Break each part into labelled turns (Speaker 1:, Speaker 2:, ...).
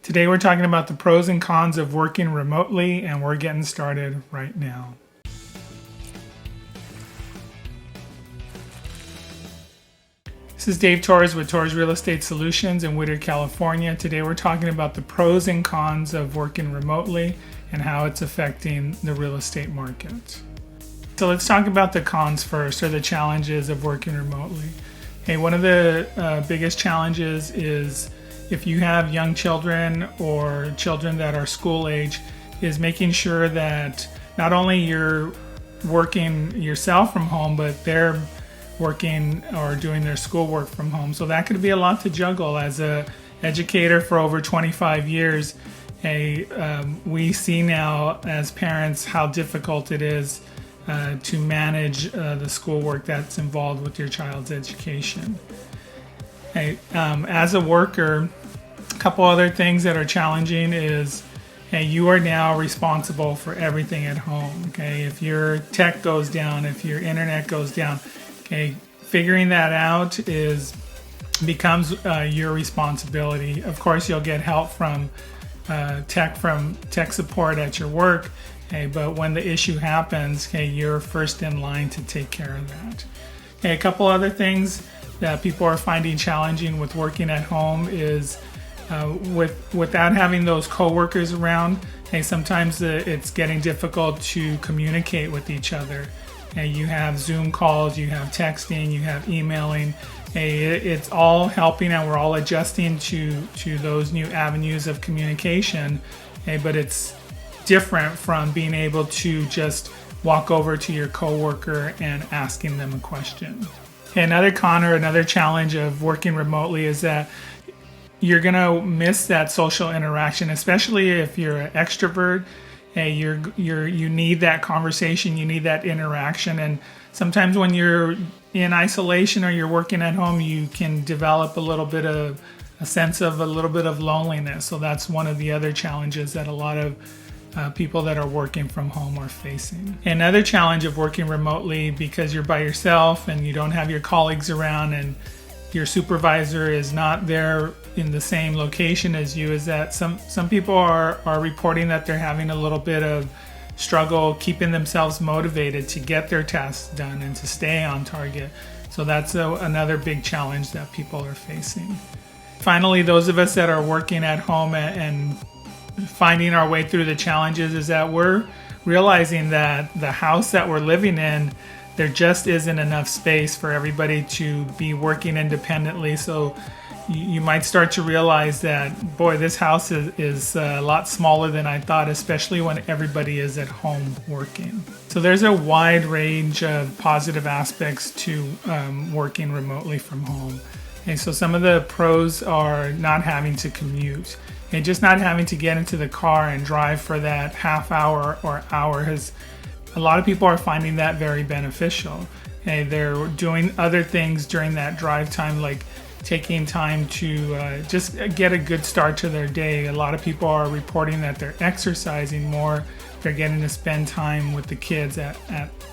Speaker 1: Today we're talking about the pros and cons of working remotely, and we're getting started right now. This is Dave Torres with Torres Real Estate Solutions in Whittier, California. Today we're talking about the pros and cons of working remotely and how it's affecting the real estate market. So let's talk about the cons first, or the challenges of working remotely. Hey, one of the biggest challenges is if you have young children or children that are school age, is making sure that not only you're working yourself from home, but they're working or doing their schoolwork from home. So that could be a lot to juggle. As an educator for over 25 years, we see now as parents how difficult it is to manage the schoolwork that's involved with your child's education. As a worker, a couple other things that are challenging is you are now responsible for everything at home. If your tech goes down, if your internet goes down, figuring that out becomes your responsibility. Of course, you'll get help from tech support at your work, but when the issue happens, you're first in line to take care of that. A couple other things that people are finding challenging with working at home is without having those coworkers around. Sometimes it's getting difficult to communicate with each other. You have Zoom calls, you have texting, you have emailing. It's all helping, and we're all adjusting to those new avenues of communication. But it's different from being able to just walk over to your coworker and asking them a question. Another con or another challenge of working remotely is that you're gonna miss that social interaction, especially if you're an extrovert. You need that conversation, you need that interaction, and sometimes when you're in isolation or you're working at home, you can develop a sense of a little bit of loneliness. So that's one of the other challenges that a lot of people that are working from home are facing. Another challenge of working remotely, because you're by yourself and you don't have your colleagues around and your supervisor is not there in the same location as you, is that some people are reporting that they're having a little bit of struggle keeping themselves motivated to get their tasks done and to stay on target. So that's another big challenge that people are facing. Finally, those of us that are working at home and finding our way through the challenges is that we're realizing that the house that we're living in, there just isn't enough space for everybody to be working independently. So you might start to realize that, boy, this house is a lot smaller than I thought, especially when everybody is at home working. So there's a wide range of positive aspects to working remotely from home. And so some of the pros are not having to commute. And just not having to get into the car and drive for that half hour or hour a lot of people are finding that very beneficial. They're doing other things during that drive time, like taking time to just get a good start to their day. A lot of people are reporting that they're exercising more. They're getting to spend time with the kids at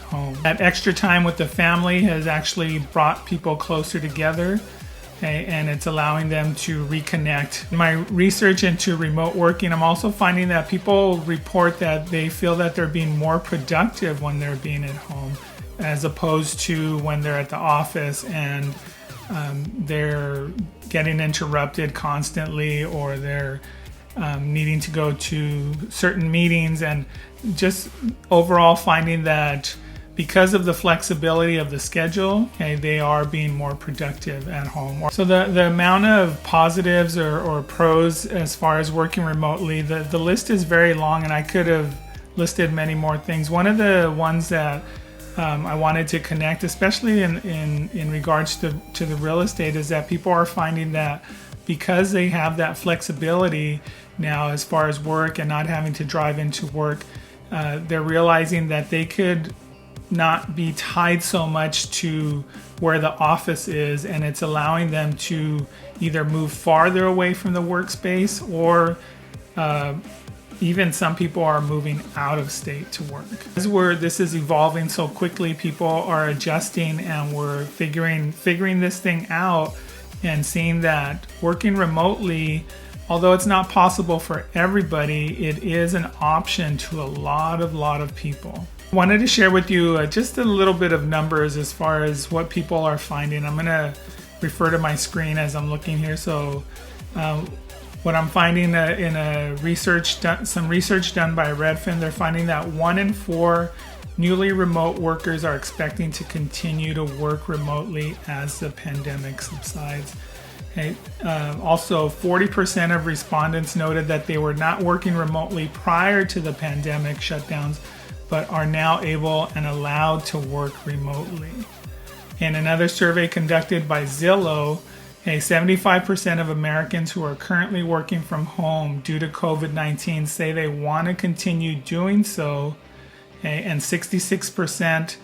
Speaker 1: home. That extra time with the family has actually brought people closer together. And it's allowing them to reconnect. In my research into remote working, I'm also finding that people report that they feel that they're being more productive when they're being at home, as opposed to when they're at the office and they're getting interrupted constantly, or they're needing to go to certain meetings, and just overall finding that because of the flexibility of the schedule, they are being more productive at home. So the amount of positives or pros as far as working remotely, the list is very long, and I could have listed many more things. One of the ones that I wanted to connect, especially in regards to the real estate, is that people are finding that because they have that flexibility now as far as work and not having to drive into work, they're realizing that they could not be tied so much to where the office is, and it's allowing them to either move farther away from the workspace, or even some people are moving out of state to work. As this is evolving so quickly, people are adjusting, and we're figuring this thing out and seeing that working remotely although it's not possible for everybody, it is an option to a lot of people. I wanted to share with you just a little bit of numbers as far as what people are finding. I'm going to refer to my screen as I'm looking here. So what I'm finding in some research done by Redfin, they're finding that 1 in 4 newly remote workers are expecting to continue to work remotely as the pandemic subsides. Okay. Also, 40% of respondents noted that they were not working remotely prior to the pandemic shutdowns, but are now able and allowed to work remotely. In another survey conducted by Zillow, 75% of Americans who are currently working from home due to COVID-19 say they want to continue doing so, and 66%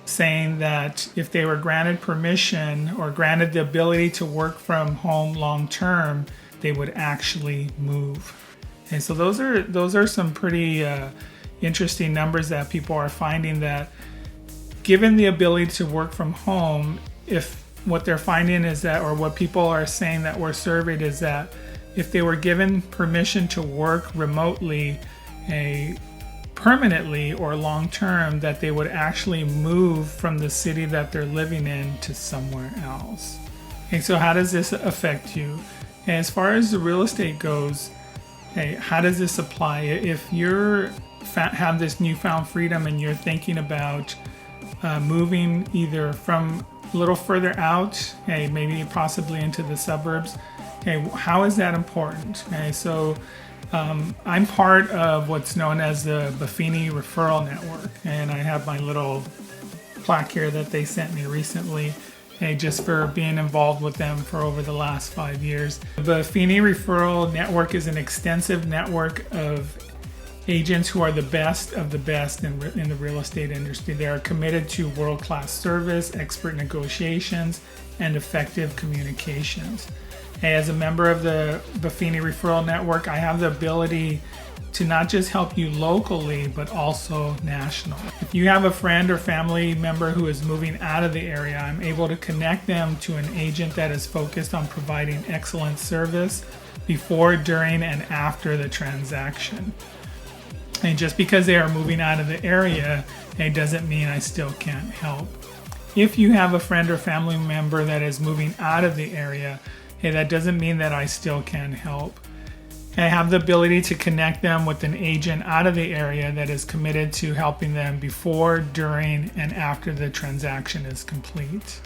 Speaker 1: saying that if they were granted permission or granted the ability to work from home long term, they would actually move. Okay, so those are some pretty interesting numbers that people are finding, that given the ability to work from home, if what they're finding is that, or what people are saying that were surveyed, is that if they were given permission to work remotely, permanently or long term, that they would actually move from the city that they're living in to somewhere else. Okay, so how does this affect you? And as far as the real estate goes, how does this apply? If you're have this newfound freedom and you're thinking about moving either from a little further out, maybe possibly into the suburbs, how is that important? So I'm part of what's known as the Buffini Referral Network, and I have my little plaque here that they sent me recently, just for being involved with them for over the last 5 years. The Buffini Referral Network is an extensive network of agents who are the best of the best in the real estate industry. They are committed to world-class service, expert negotiations, and effective communications. As a member of the Buffini Referral Network, I have the ability to not just help you locally, but also nationally. If you have a friend or family member who is moving out of the area, I'm able to connect them to an agent that is focused on providing excellent service before, during, and after the transaction. And just because they are moving out of the area, it doesn't mean I still can't help. If you have a friend or family member that is moving out of the area, that doesn't mean that I still can help. I have the ability to connect them with an agent out of the area that is committed to helping them before, during, and after the transaction is complete.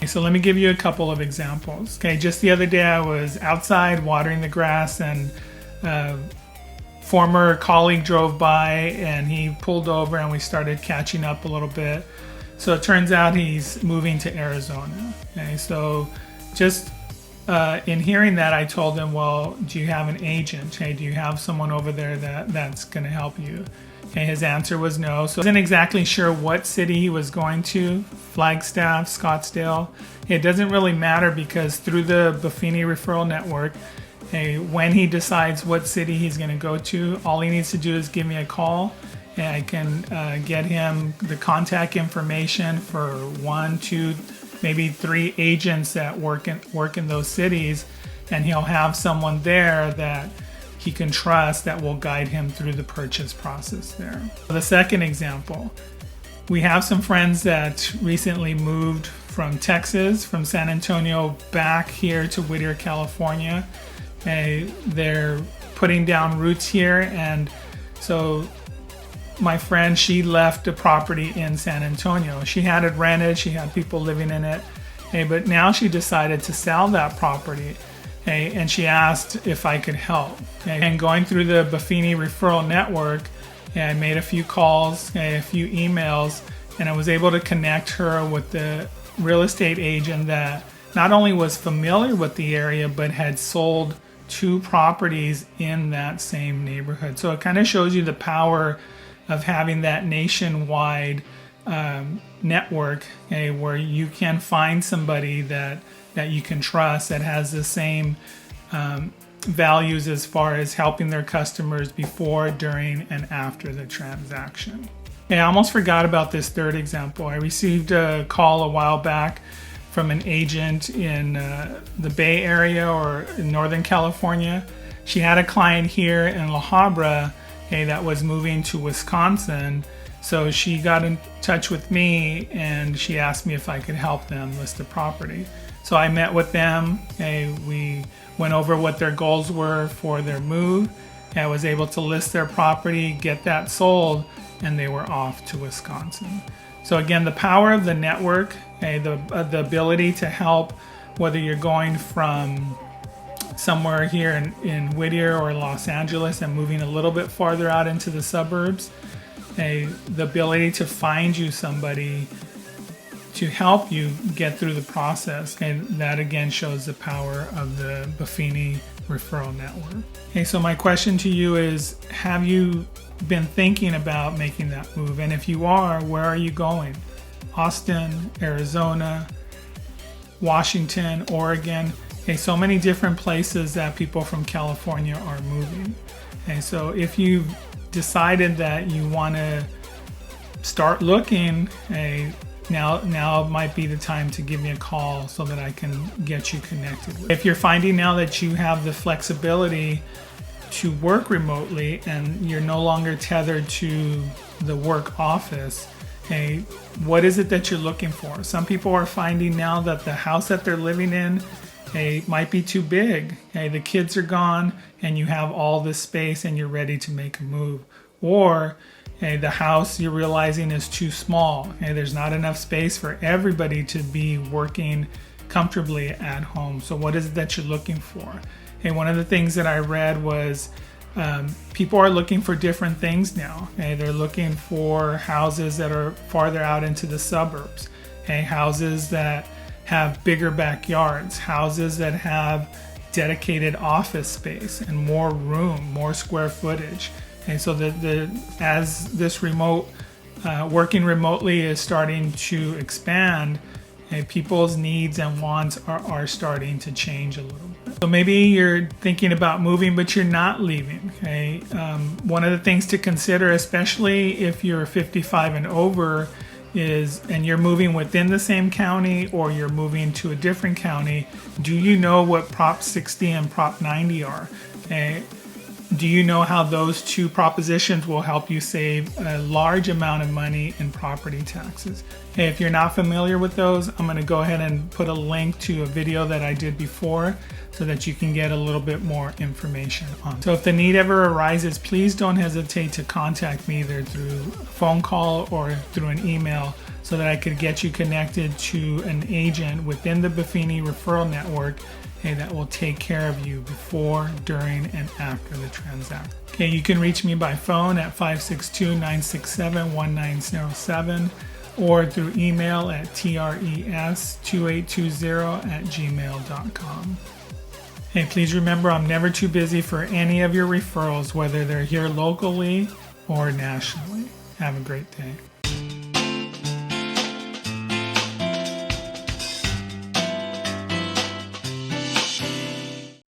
Speaker 1: So let me give you a couple of examples. Just the other day I was outside watering the grass, and former colleague drove by and he pulled over and we started catching up a little bit. So it turns out he's moving to Arizona. So just in hearing that, I told him, well, do you have an agent? Do you have someone over there that's going to help you? His answer was no. So I wasn't exactly sure what city he was going to, Flagstaff, Scottsdale. It doesn't really matter, because through the Buffini Referral Network, when he decides what city he's going to go to, all he needs to do is give me a call, and I can get him the contact information for 1, 2, maybe 3 agents that work in those cities, and he'll have someone there that he can trust that will guide him through the purchase process there. The second example, we have some friends that recently moved from Texas, from San Antonio, back here to Whittier, California. They're putting down roots here, and so my friend, she left a property in San Antonio. She had it rented, she had people living in it, but now she decided to sell that property, and she asked if I could help. And going through the Buffini Referral Network, I made a few calls, a few emails, and I was able to connect her with the real estate agent that not only was familiar with the area, but had sold 2 properties in that same neighborhood. So it kind of shows you the power of having that nationwide network, where you can find somebody that you can trust, that has the same values as far as helping their customers before, during, and after the transaction. I almost forgot about this third example. I received a call a while back from an agent in the Bay Area or in Northern California. She had a client here in La Habra, that was moving to Wisconsin. So she got in touch with me and she asked me if I could help them list the property. So I met with them. We went over what their goals were for their move. I was able to list their property, get that sold, and they were off to Wisconsin. So again, the power of the network, the ability to help, whether you're going from somewhere here in Whittier or Los Angeles and moving a little bit farther out into the suburbs, the ability to find you somebody to help you get through the process. And that again shows the power of the Buffini Referral Network. So my question to you is, have you been thinking about making that move? And if you are, where are you going? Austin, Arizona, Washington, Oregon. So many different places that people from California are moving. So if you've decided that you want to start looking, now might be the time to give me a call so that I can get you connected. If you're finding now that you have the flexibility to work remotely and you're no longer tethered to the work office, what is it that you're looking for? Some people are finding now that the house that they're living in might be too big. The kids are gone and you have all this space and you're ready to make a move. Or the house you're realizing is too small. There's not enough space for everybody to be working comfortably at home. So what is it that you're looking for? One of the things that I read was people are looking for different things now. They're looking for houses that are farther out into the suburbs. Houses that have bigger backyards, houses that have dedicated office space and more room, more square footage. And so as this remote working remotely is starting to expand, people's needs and wants are starting to change a little bit. So maybe you're thinking about moving, but you're not leaving. One of the things to consider, especially if you're 55 and over, and you're moving within the same county or you're moving to a different county, do you know what Prop 60 and Prop 90 are? Do you know how those two propositions will help you save a large amount of money in property taxes? If you're not familiar with those, I'm going to go ahead and put a link to a video that I did before so that you can get a little bit more information on it. So if the need ever arises, please don't hesitate to contact me either through a phone call or through an email so that I could get you connected to an agent within the Buffini Referral Network that will take care of you before, during, and after the transaction. You can reach me by phone at 562-967-1907 or through email at tres2820@gmail.com. Please remember, I'm never too busy for any of your referrals, whether they're here locally or nationally. Have a great day.